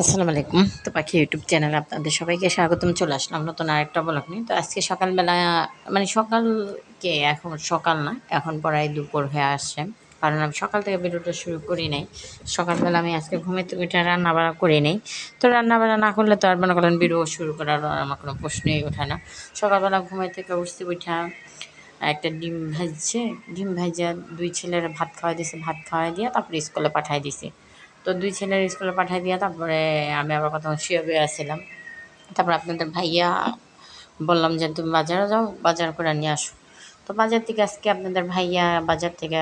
আসসালামু আলাইকুম। তো পাখি ইউটিউব চ্যানেলে আপনাদের সবাইকে স্বাগতম। চলে আসলাম নতুন আরেকটা ব্লগ নিয়ে। তো আজকে সকালবেলা মানে সকালকে এখন সকাল না, এখন প্রায় দুপুর হয়ে আসছে। কারণ আমি সকাল থেকে ভিডিওটা শুরু করি নাই। সকালবেলা আমি আজকে ঘুমের থেকে উঠে রান্নাবাড়া করি নাই। তো রান্নাবাড়া না করলে তো আর মনে করেন ভিডিও শুরু করার আমার কোনো প্রশ্নই ওঠে না। সকালবেলা ঘুমের থেকে উঠছি, উঠা একটা ডিম ভাজছে, ডিম ভাজা ২ ছেলের ভাত খাওয়াই দিছি, ভাত খাওয়াই দিয়া তারপরে স্কুলে পাঠাই দিছি। তো ২ ছেলের স্কুলে পাঠাই দিয়া তারপরে আমি আবার কতক্ষণ শুয়ে আসছিলাম। তারপর আপনাদের ভাইয়া বললাম যে, "তুমি বাজারে যাও, বাজার করে নিয়ে আসো।" তো বাজার থেকে আজকে আপনাদের ভাইয়া বাজার থেকে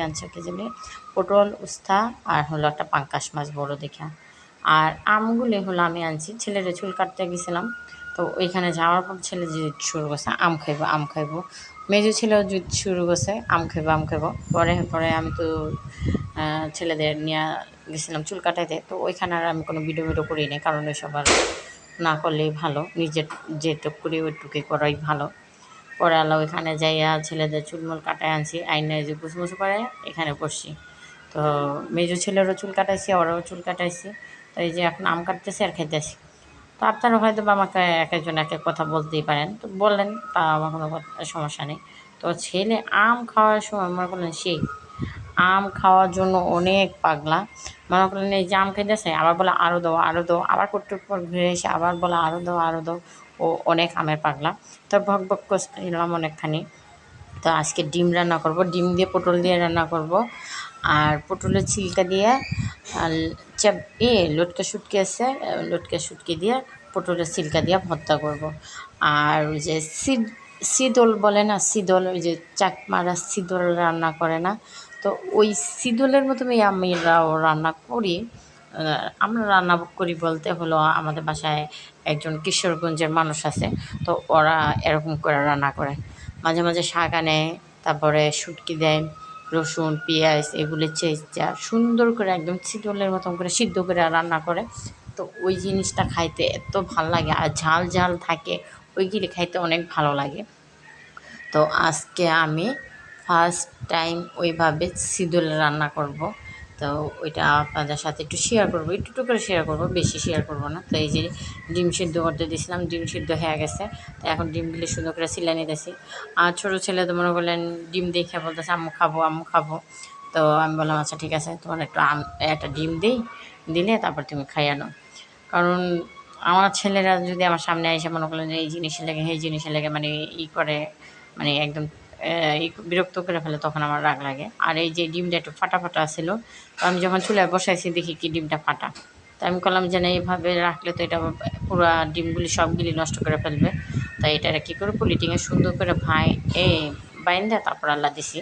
আনছে কি জানি পটল, উস্তা আর হলো একটা পাঙ্গাস মাছ বড় দেখে। আর আমগুলি হলো আমি আনছি, ছেলের চুল কাটতে গেছিলাম। তো ওইখানে যাওয়ার পর ছেলে জিদ শুরু করছে আম খাইবো, আম খাইবো। মেজো ছেলেও জিদ শুরু করছে আম খাইবো, আম খাইবো। পরে পরে আমি তো ছেলেদের নিয়ে গেছিলাম চুল কাটাইতে। তো ওইখানে আর আমি কোনো ভিডিও করি নাই, কারণ ওইসব আর না করলেই ভালো। নিজের যেটুক করি ওইটুকুই করাই ভালো। পরে আল্লাহ ওইখানে যাইয়া ছেলেদের চুলমুল কাটায় আনছি, আইনে যে কুচমুচু করে এখানে বসছি। তো মেজো ছেলেরও চুল কাটাইছি, ওরাও চুল কাটাইছি। তো এই যে এখন আম কাটতেছি আর খাইতেছি। তো আপনারা হয়তো বা আমাকে এক একজন এক এক কথা বলতেই পারেন, তো বললেন, তা আমার কোনো সমস্যা নেই। তো ছেলে আম খাওয়ার সময় মনে করলেন সেই আম খাওয়ার জন্য অনেক পাগলা। মনে করলেন এই যে আম খাইতেছে আবার বলে আরও দাও, আরও দাও, আবার কটুর পর ঘুরে এসে আবার বলে আরও দাও, আরও দাও। ও অনেক আমের পাগলা। তো ভক ভক করছিলাম অনেকখানি। তো আজকে ডিম রান্না করব, ডিম দিয়ে পটল দিয়ে রান্না করব। আর পটলের ছিলকা দিয়ে আর চাপ লটকা শুটকি আছে, লটকা শুটকি দিয়ে পটলের ছিলকা দিয়ে ভর্তা করব। আর ওই যে শীতল বলে না, শীতল, ওই যে চাকমারা শীতল রান্না করে না, তো ওই শীতলের মতনই আমিরাও রান্না করি। আমরা রান্না করি বলতে হলো আমাদের বাসায় একজন কিশোরগঞ্জের মানুষ আছে, তো ওরা এরকম করে রান্না করে। মাঝে মাঝে শাক আনে, তারপরে শুটকি দেয়, রসুন পেঁয়াজ এগুলি চেঁচা সুন্দর করে একদম ছিটলের মতন করে সিদ্ধ করে রান্না করে। তো ওই জিনিসটা খাইতে এত ভাল লাগে, আর ঝাল ঝাল থাকে, ওইগুলি খাইতে অনেক ভালো লাগে। তো আজকে আমি ফার্স্ট টাইম ওইভাবে সিদুল রান্না করব। তো ওইটা আপনাদের সাথে একটু শেয়ার করবো, একটু করে শেয়ার করব, বেশি শেয়ার করব না। তো এই যে ডিম সিদ্ধ করতে দিয়েছিলাম, ডিম সিদ্ধ হয়ে গেছে। তো এখন ডিমগুলি সুন্দর করে সিলাই নিতেছি। আর ছোটো ছেলে তো মনে করলেন ডিম দেখে বলতেছে আম্মু খাবো, আম্মু খাবো। তো আমি বললাম আচ্ছা ঠিক আছে, তোমার একটু একটা ডিম দিই, দিলে তারপর তুমি খাইয়ে নাও। কারণ আমার ছেলেরা যদি আমার সামনে এসে মনে করলেন যে এই জিনিসের লেগে সেই জিনিসের লেগে মানে করে, মানে একদম বিরক্ত করে ফেলে, তখন আমার রাগ লাগে। আর এই যে ডিমটা একটু ফাটা ফাটা ছিল, তো আমি যখন চুলায় বসাইছি দেখি কি ডিমটা ফাটা। তো আমি করলাম যে না, এইভাবে রাখলে তো এটা পুরো ডিমগুলি সবগুলি নষ্ট করে ফেলবে। তাই এটা কী করে পলিটিংয়ে সুন্দর করে বাইন্দা তারপর আল্লাহ দিছি।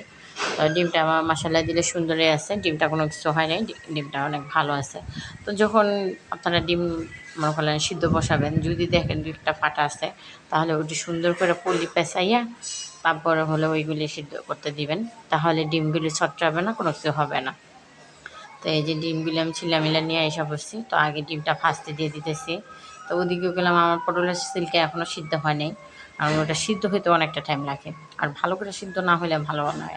তো ডিমটা আমার মাসাল্লাহ দিলে সুন্দরই আছে, ডিমটা কোনো কিছু হয় নাই, ডিমটা অনেক ভালো আছে। তো যখন আপনারা ডিম মনে করলেন সিদ্ধ বসাবেন, যদি দেখেন ডিমটা ফাটা আছে, তাহলে ওটি সুন্দর করে পলি পেঁচাইয়া তারপরে হলে ওইগুলি সিদ্ধ করতে দিবেন। তাহলে ডিমগুলি ছটরাবে না, কোনো কিছু হবে না। তো এই যে ডিমগুলি আমি ছিলামিলা নিয়ে এসে বসছি। তো আগে ডিমটা ভাজতে দিয়ে দিতেছি। তো ওদিকে গেলাম, আমার পটলের সিলকা এখনও সিদ্ধ হয় নাই, কারণ ওটা সিদ্ধ হইতে অনেকটা টাইম লাগে, আর ভালো করে সিদ্ধ না হলে ভালো হয় না।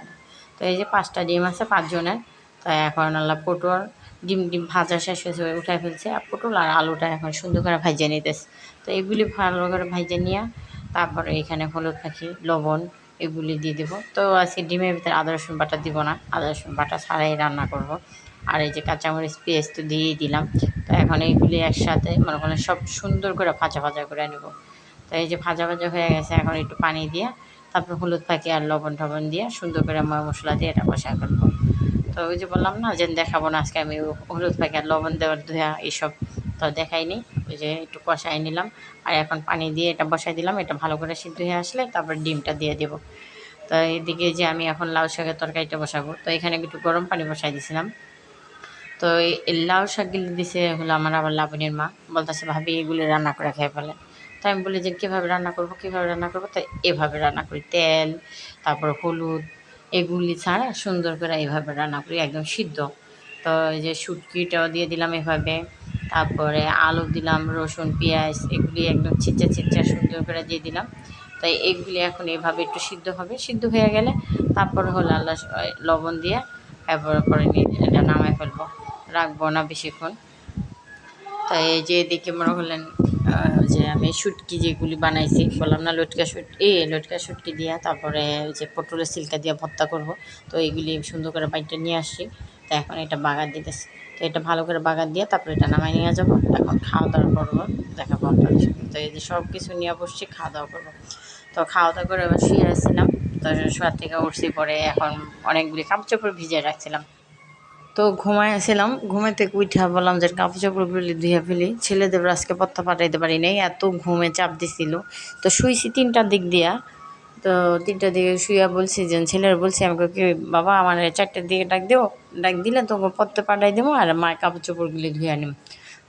তো এই যে 5টা ডিম আছে 5 জনের। তো এখন আল্লাহ পটল ডিম ভাজা শেষ হয়েছে, উঠাই ফেলছে, আর পটল আর আলুটা এখন সুন্দর করে ভাজিয়ে নিতেছে। তো এগুলি ভালো করে ভাজিয়ে নিয়ে তারপরে এখানে হলুদ পাখি, লবণ এগুলি দিয়ে দেবো। তো আজকে ডিমের ভিতরে আদা রসুন বাটা দিব না, আদা রসুন বাটা ছাড়াই রান্না করব। আর এই যে কাঁচামরিচ পেঁয়াজ তো দিয়েই দিলাম। তো এখন এইগুলি একসাথে মনে করেন সব সুন্দর করে ভাজা ভাজা করে নেব। তো এই যে ভাজা ভাজা হয়ে গেছে, এখন একটু পানি দিয়ে তারপর হলুদ পাখি আর লবণ টবণ দিয়ে সুন্দর করে মশলা দিয়ে এটা কষা করবো। তো ওই যে বললাম না যে দেখাবো না আজকে আমি হলুদ পাখি আর লবণ দেওয়ার ধোয়া এইসব তো দেখাইনি। ওই যে একটু কষাই নিলাম, আর এখন পানি দিয়ে এটা বসাই দিলাম। এটা ভালো করে সিদ্ধ হয়ে আসলে তারপর ডিমটা দিয়ে দেবো। তো এইদিকে যে আমি এখন লাউ শাকের তরকারিটা বসাবো, তো এখানে একটু গরম পানি বসাই দিয়েছিলাম। তো এই লাউ শাকগুলি দিছে হলো আমার আবার লাবণীর মা, বলতেছে ভাবি এগুলি রান্না করে খেয়ে ফেলে। তো আমি বলি যে কীভাবে রান্না করবো, কীভাবে রান্না করবো? তো এভাবে রান্না করি, তেল তারপর হলুদ এগুলি ছাড়া সুন্দর করে এইভাবে রান্না করি, একদম সিদ্ধ। তো এই যে শুটকিটাও দিয়ে দিলাম এভাবে, তারপরে আলু দিলাম, রসুন পেঁয়াজ এগুলি একদম ছিচ্চা ছিচ্চা সুন্দর করে দিয়ে দিলাম। তাই এগুলি এখন এভাবে একটু সিদ্ধ হবে, সিদ্ধ হয়ে গেলে তারপর হলো আল্লাহ লবণ দিয়ে এরপরে করে নিয়ে এটা নামাই ফেলবো, রাখবো না বেশিক্ষণ। তো তাই এই যে এদিকে মনে করলেন যে আমি শুটকি যেগুলি বানাইছি বললাম না, লটকা শুটকি দিয়া তারপরে ওই যে পটলের সিলকা দিয়ে ভর্তা করব। তো এইগুলি সুন্দর করে বাইটটা নিয়ে আসছি। তো এখন এটা বাগার দিতেছি। তো এটা ভালো করে বাগার দিয়ে তারপরে এটা নামাই নিয়ে যাবো। এখন খাওয়া দাওয়া করবো, দেখাবো আপনাদের সাথে। তো এই যে সব কিছু নিয়ে বসছি, খাওয়া দাওয়া করবো। তো খাওয়া দাওয়া করে আবার শুয়ে আসছিলাম। তো শোয়ার থেকে উঠছি, পরে এখন অনেকগুলি কাপড় চোপড় ভিজিয়ে রাখছিলাম। তো ঘুমাইছিলাম, ঘুমে থেকে উঠা বললাম যে কাপড় চোপড়গুলি ধুয়ে ফেলি, ছেলেদের আজকে পত্তা পাঠাইতে পারি নাই, এত ঘুমে চাপ দিছিল। তো শুইছি 3টার দিক দিয়া। তো 3টার দিকে শুয়ে বলছি যে ছেলের বলছি, আমাকে কি বাবা আমার 4টার দিকে ডাক দিও, ডাক দিলে তোকে পত্তা পাঠাই দেবো আর মায়ের কাপড় চোপড়গুলি ধুয়ে নিম।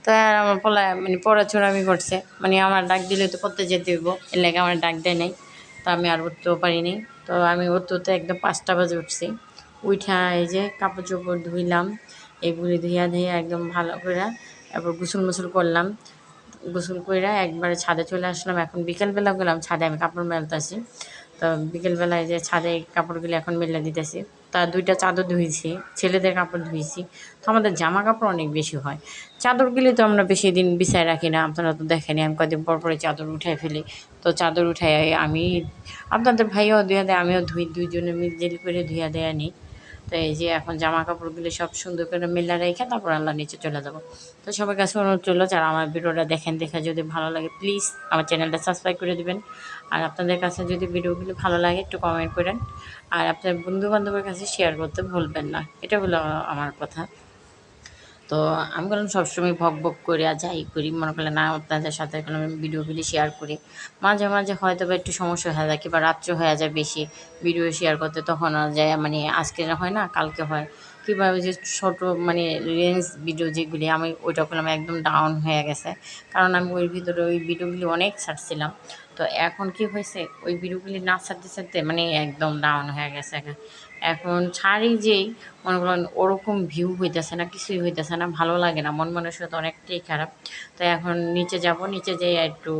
তো আর আমার পোলা মানে পড়াচোড়ামি করছে, মানে আমার ডাক দিলে তো পড়তে যেতে হইব, এর লাগে আমার ডাক দেয় নাই। তো আমি আর উঠতেও পারিনি। তো আমি উঠতে একদম 5টা বাজে উঠছি। উঠা এই যে কাপড় চোপড় ধুইলাম, এগুলি ধুইয়া ধুইয়া একদম ভালো করে তারপর গোসল মোসল করলাম। গোসল কইরা একবারে ছাদে চলে আসলাম। এখন বিকেলবেলা গেলাম ছাদে, আমি কাপড় মেলতেছি। তো বিকেলবেলায় যে ছাদে কাপড়গুলি এখন মেলে দিতেছি। তা 2টা চাদর ধুইছি, ছেলেদের কাপড় ধুইছি। তো আমাদের জামা কাপড় অনেক বেশি হয়, চাদরগুলি তো আমরা বেশি দিন বিছায় রাখি না, আপনারা তো দেখেনি আমি কদিন পর পরে চাদর উঠাই ফেলি। তো চাদর উঠাই আমি, আপনাদের ভাইও ধুয়া দেয়, আমিও ধুই, দুইজনে মিল করে ধুয়া দেয়া নিই। তো এই যে এখন জামা কাপড়গুলি সব সুন্দর করে মেলা রেখে তারপর আল্লাহ নিচে চলে যাব। তো সবার কাছে অনুরোধ করলো, যারা আমার ভিডিওটা দেখেন, দেখে যদি ভালো লাগে প্লিজ আমার চ্যানেলটা সাবস্ক্রাইব করে দিবেন। আর আপনাদের কাছে যদি ভিডিওগুলি ভালো লাগে একটু কমেন্ট করেন। আর আপনার বন্ধু বান্ধবের কাছে শেয়ার করতে ভুলবেন না, এটা হলো আমার কথা। তো আমি বললাম সবসময় ভক ভক করে আর যাই করি, মনে করলেন না আপনাদের সাথে এখন আমি ভিডিওগুলি শেয়ার করি। মাঝে মাঝে হয়তো বা একটু সমস্যা হয়ে যায়, কিংবা রাত্রে হয়ে যায় বেশি ভিডিও শেয়ার করতে, তখন আর যায় মানে আজকে হয় না কালকে হয়। কিংবা ওই যে ছোটো মানে রেঞ্জ ভিডিও যেগুলি আমি ওইটা করলাম একদম ডাউন হয়ে গেছে, কারণ আমি ওই ভিতরে ওই ভিডিওগুলি অনেক ছাড়ছিলাম। তো এখন কি হয়েছে, ওই ভিডিওগুলি না ছাড়তে ছাড়তে মানে একদম ডাউন হয়ে গেছে। এখন ছাড়ি যেই মনে করেন ওরকম ভিউ হইতেছে না, কিছুই হইতেছে না, ভালো লাগে না, মন মানসিকতা অনেকটাই খারাপ। তো এখন নিচে যাব, নিচে যেয়ে একটু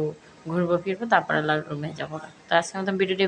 ঘুরবো ফিরবো, তারপরে রুমে যাবো। তো আজকে মতো ভিডিওটি